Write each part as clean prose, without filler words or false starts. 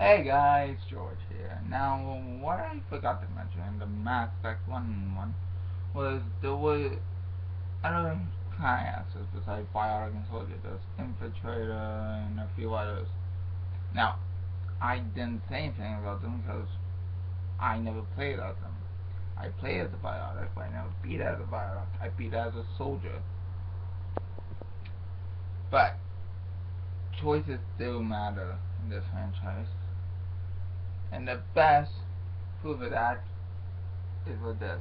Hey guys, George here. Now, what I forgot to mention in the Mass Effect 1 was there was other classes besides Biotic and Soldier. There's Infiltrator and a few others. Now, I didn't say anything about them because I never played as them. I played as a Biotic, but I never beat as a Biotic. I beat as a soldier. But choices still matter in this franchise. And the best proof of that is with this.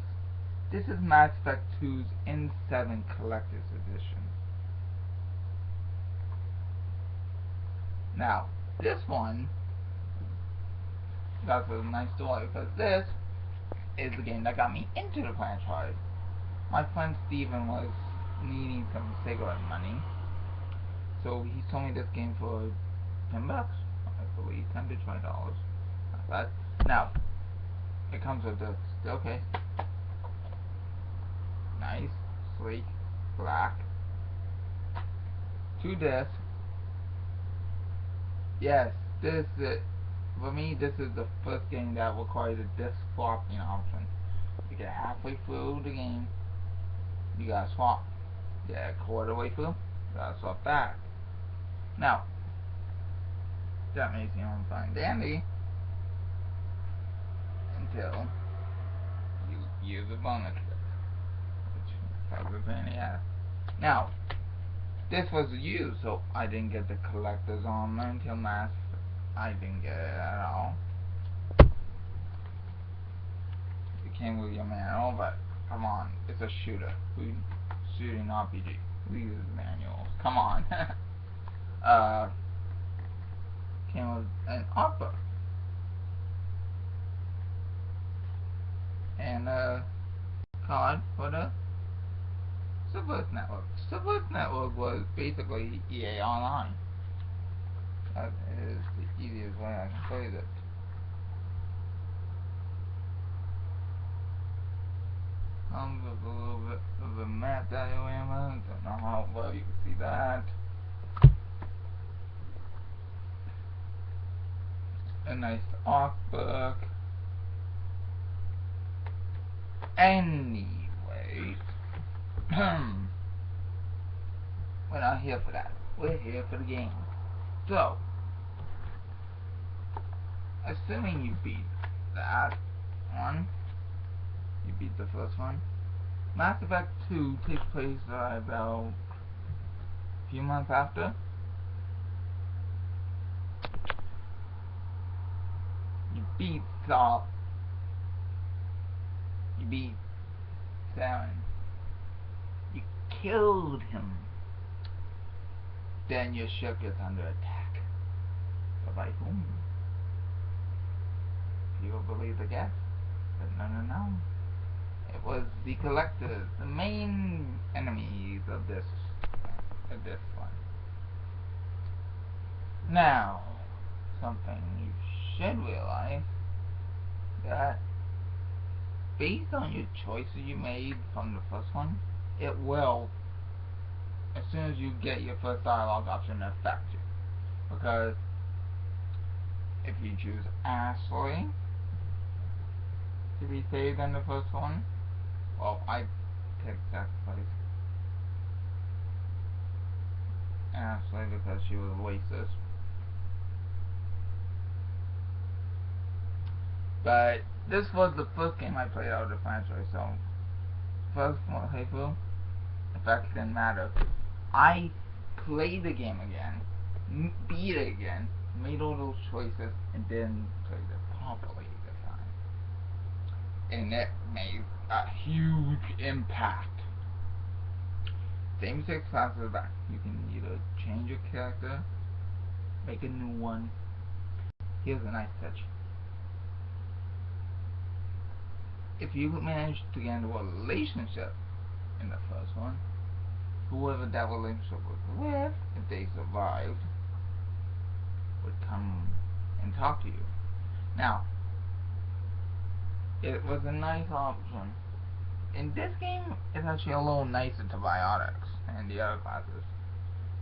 This is Mass Effect 2's N7 Collector's Edition. Now, this one got a nice story because this is the game that got me into the franchise. My friend Steven was needing some cigarette money, so he sold me this game for $10, I believe, $10 to $20. Not bad. Now, it comes with this. Okay. Nice, sleek, black. 2 discs. Yes, this is, for me, this is the first game that requires a disc swapping option. You get halfway through the game, you gotta swap. You get a quarter way through, you gotta swap back. Now, that may seem fine dandy until you use a bonus disc, which causes a pain in the ass. Now, this was used, so I didn't get the collector's armor until Mass. I didn't get it at all. It came with your manual, but come on, it's a shooter. Shooting RPG. We use manuals. Come on. Came with an art book and a card for the Subverse Network. Subverse Network was basically EA Online. That is the easiest way I can phrase it. Comes with a little bit of a map diagram. Don't know how well you can see that. A nice art book. Anyway, we're not here for that. We're here for the game. So, assuming you beat that one, you beat the first one. Mass Effect 2 takes place about a few months after. You beat Saul. You beat Saren. You killed him. Then your ship is under attack. But by whom? People believe the guess. But no. It was the Collectors, the main enemies of this one. Now, something you should realize that based on your choices you made from the first one, it will, as soon as you get your first dialogue option, affect you. Because if you choose Ashley to be saved in the first one, well, I picked Sacrifice Ashley because she was racist. But this was the first game I played out of the franchise, so first playthrough, effects didn't matter. I played the game again, beat it again, made all those choices, and then played it properly this time. And it made a huge impact. Same 6 classes back. You can either change your character, make a new one. Here's a nice touch. If you manage to get into a relationship in the first one, whoever that relationship was with, if they survived, would come and talk to you. Now, it was a nice option. In this game, it's actually a little nicer to Biotics and the other classes.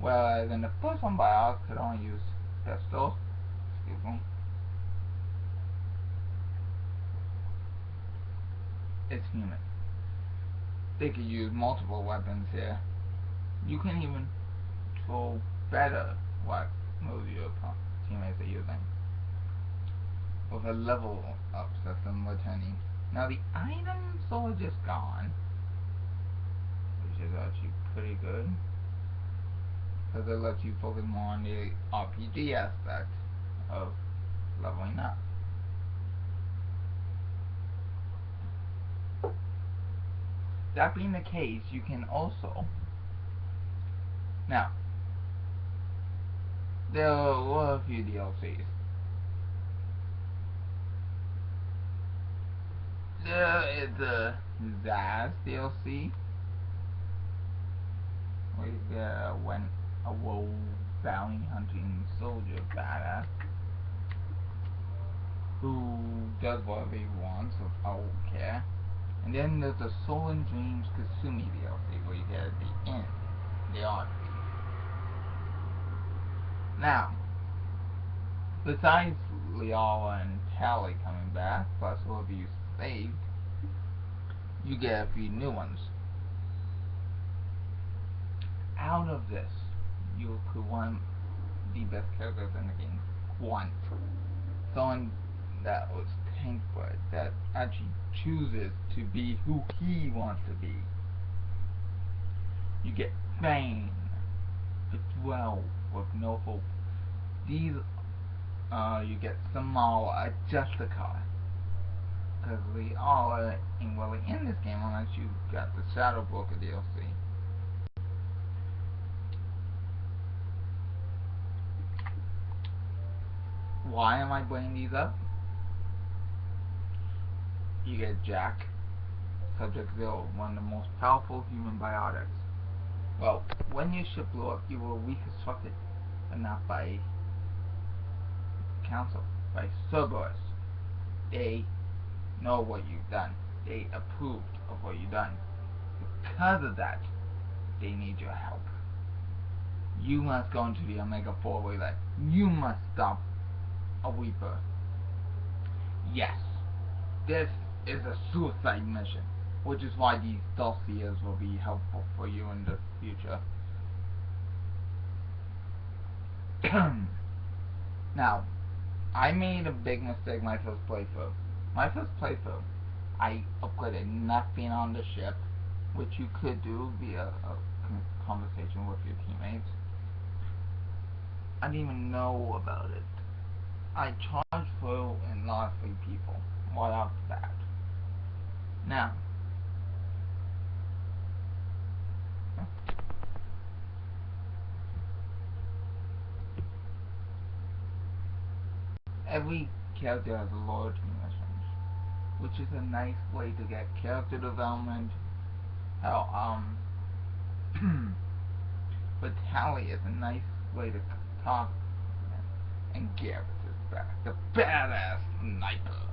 Whereas in the first one, Biotics could only use pistols. Excuse me. it's human. They could use multiple weapons here. You can even control better what moves your teammates are using with a level up system returning. Now the items are just gone, which is actually pretty good because it lets you focus more on the RPG aspect of leveling up. That being the case, you can also now there were a few DLCs. There is the Zaz DLC, where you get when a woe bounty hunting soldier badass who does whatever he wants without care. And then there's the Soul and Dreams Kasumi DLC, where you get at the end the arc. Now, besides Liala and Tali coming back, plus whoever you saved, you get a few new ones. Out of this, you could want the best characters in the game. One. Someone that was Tankbird, that actually chooses to be who he wants to be. You get Fane, the 12 with no hope. These, you get Samala, Jessica. Because we all ain't really in this game unless you got the Shadow Broker DLC. Why am I bringing these up? You get Jack, Subject Zero, one of the most powerful human biotics. Well, when your ship blew up, you were reconstructed, but not by Council, by Cerberus. They know what you've done. They approved of what you've done. Because of that, they need your help. You must go into the Omega 4 way that you must stop a Reaper. Yes, this is a suicide mission, which is why these dossiers will be helpful for you in the future. Now, I made a big mistake my first playthrough. I upgraded nothing on the ship, which you could do via a conversation with your teammates. I didn't even know about it. I charged through and lost 3 people right off the bat. Now, every character has a loyalty missions, which is a nice way to get character development. How but Tali is a nice way to talk, and Garrus is back, the badass sniper,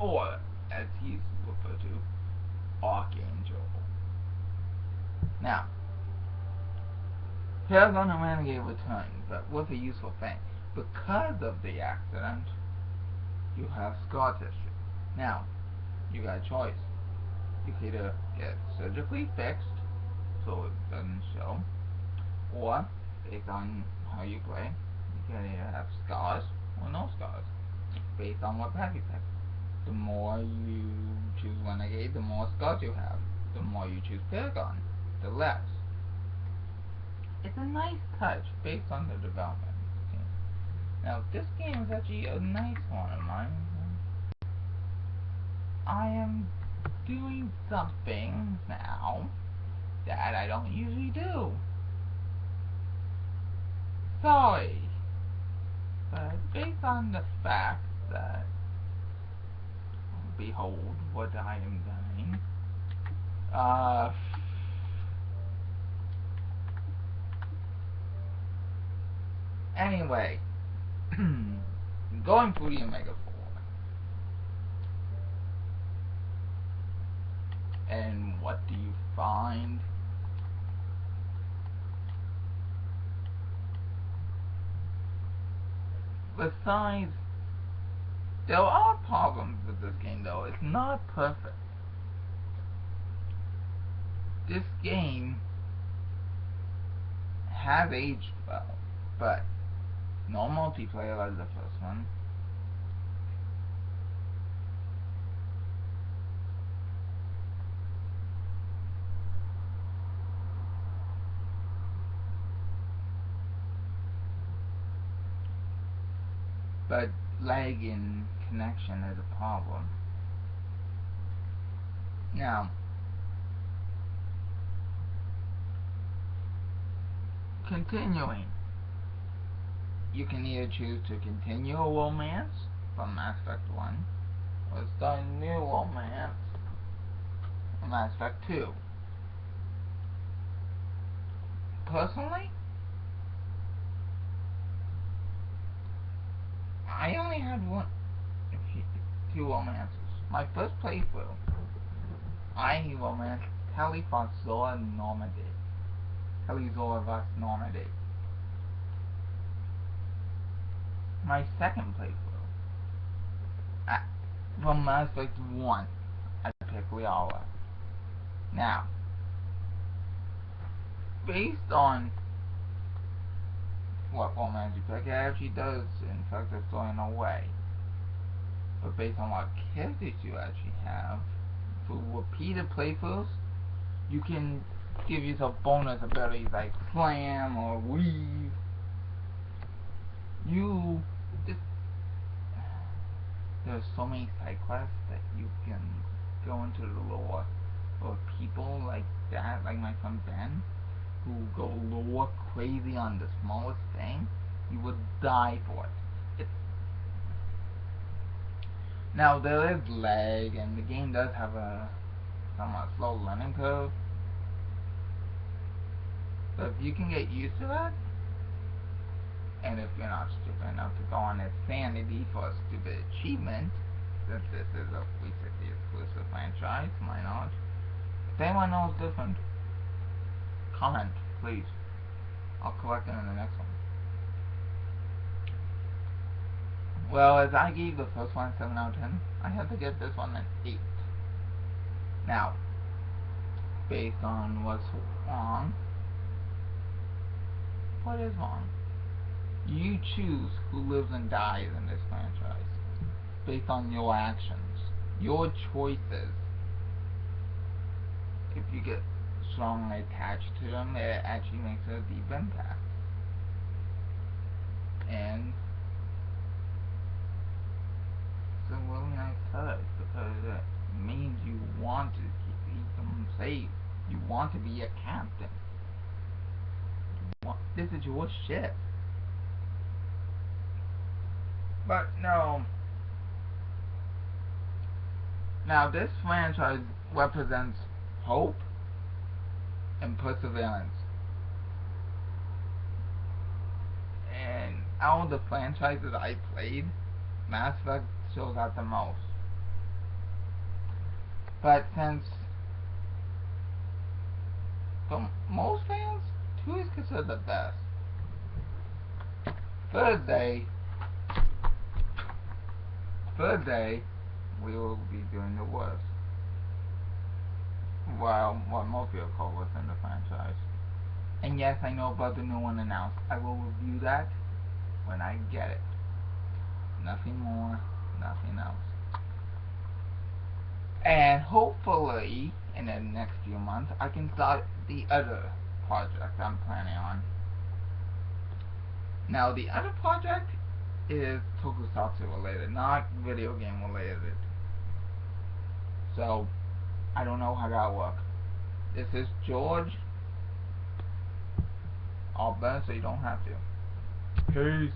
or as he's referred to, Archangel. Now, Paragon and Renegade returned, but with a useful thing. Because of the accident, you have scar tissue. Now, you got a choice. You can either get surgically fixed, so it doesn't show, or, based on how you play, you can either have scars or no scars, based on what path you pick. The more you choose Renegade, the more scars you have. The more you choose Paragon, the less. It's a nice touch based on the development. Now, this game is actually a nice one of mine. I am doing something now that I don't usually do. Sorry. But based on the fact that, behold what I am doing, anyway, going through the Omega 4, and what do you find? Besides, there are problems with this game though. It's not perfect. this game has aged well, but no multiplayer like the first one. But lag in connection is a problem. Now, continuing. You can either choose to continue a romance from Mass Effect 1 or start a new romance from Mass Effect 2. Personally, I only had two romances. My first playthrough, I romanced Kelly Zora Normandy. Kelly Zora vs. Normandy. My second playthrough, from Mass Effect 1, I picked Liara. Now, based on what romance you pick, it actually does infect the story in a way. But based on what characters you actually have, for repeated playthroughs, you can give yourself bonus abilities like slam or weave. There's so many side quests that you can go into the lore of people like that, like my friend Ben, who go lore crazy on the smallest thing. You would die for it. Now there is lag, and the game does have a somewhat slow learning curve. But if you can get used to that, and if you're not stupid enough to go on Insanity for a stupid achievement, since this is a 360 exclusive franchise, to my knowledge, if anyone knows different, comment, please. I'll correct it in the next one. Well, as I gave the first one a 7 out of 10, I have to give this one an 8. Now, based on what's wrong, what is wrong? You choose who lives and dies in this franchise based on your actions, your choices. If you get strongly attached to them, it actually makes a deep impact. And it's a really nice touch because it means you want to keep them safe. You want to be a captain. This is your ship. But no. Now this franchise represents hope and perseverance. And out of the franchises I played, Mass Effect shows that the most. But since for most fans, 2 is considered the best. Third day, we will be doing the worst. Well, what most people call what's in the franchise. And yes, I know about the new one announced. I will review that when I get it. Nothing more, nothing else. And hopefully, in the next few months, I can start the other project I'm planning on. Now, the other project is tokusatsu related, not video game related. So, I don't know how that'll work. This is George. I'll bet so you don't have to. Peace.